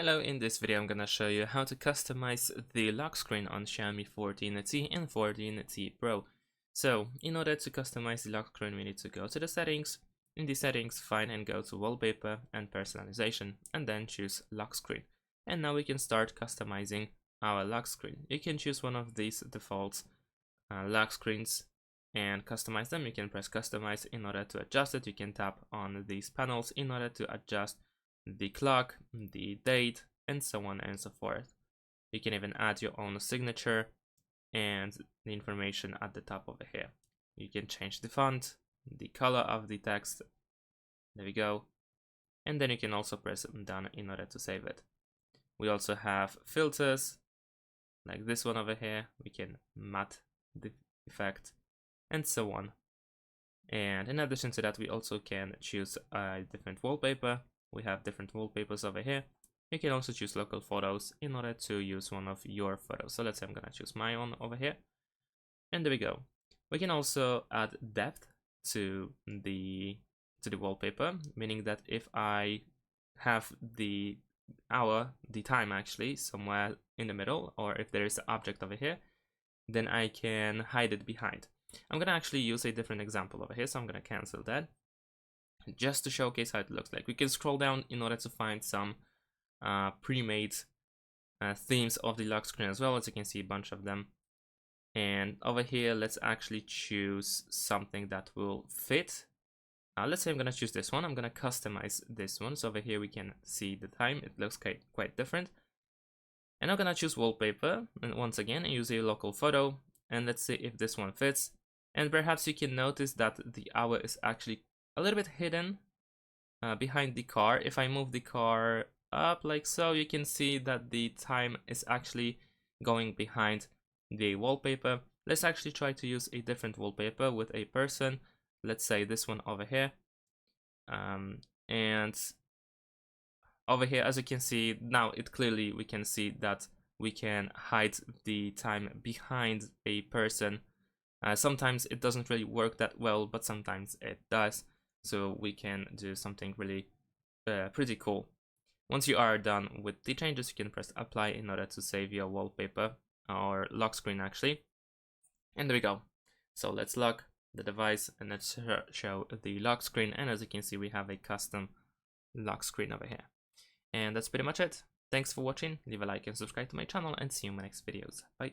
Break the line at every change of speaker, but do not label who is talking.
Hello, in this video I'm gonna show you how to customize the lock screen on Xiaomi 14T and 14T Pro. So, in order to customize the lock screen, we need to go to the settings. In the settings, find and go to wallpaper and personalization, and then choose lock screen. And now we can start customizing our lock screen. You can choose one of these default lock screens and customize them. You can press customize in order to adjust it. You can tap on these panels in order to adjust the clock, the date, and so on and so forth. You can even add your own signature and the information at the top over here. You can change the font, the color of the text. There we go. And then you can also press done in order to save it. We also have filters like this one over here. We can matte the effect and so on. And in addition to that, we also can choose a different wallpaper. We have different wallpapers over here. You can also choose local photos in order to use one of your photos. So let's say I'm gonna choose my own over here. And there we go. We can also add depth to the wallpaper, meaning that if I have the hour, the time actually, somewhere in the middle, or if there is an object over here, then I can hide it behind. I'm gonna actually use a different example over here, so I'm gonna cancel that just to showcase how it looks like. We can scroll down in order to find some pre-made themes of the lock screen as well. As you can see, a bunch of them. And over here, let's actually choose something that will fit. Let's say I'm gonna choose this one. I'm gonna customize this one. So over here we can see the time. It looks quite different. And I'm gonna choose wallpaper, and once again use a local photo, and let's see if this one fits. And perhaps you can notice that the hour is actually a little bit hidden behind the car. If I move the car up like so, you can see that the time is actually going behind the wallpaper. Let's actually try to use a different wallpaper with a person. Let's say this one over here. And over here, as you can see, now we can see that we can hide the time behind a person. Sometimes it doesn't really work that well, but sometimes it does. So we can do something really pretty cool. Once you are done with the changes, you can press apply in order to save your wallpaper or lock screen actually. And there we go. So let's lock the device and let's show the lock screen. And as you can see, we have a custom lock screen over here. And that's pretty much it. Thanks for watching. Leave a like and subscribe to my channel, and see you in my next videos. Bye.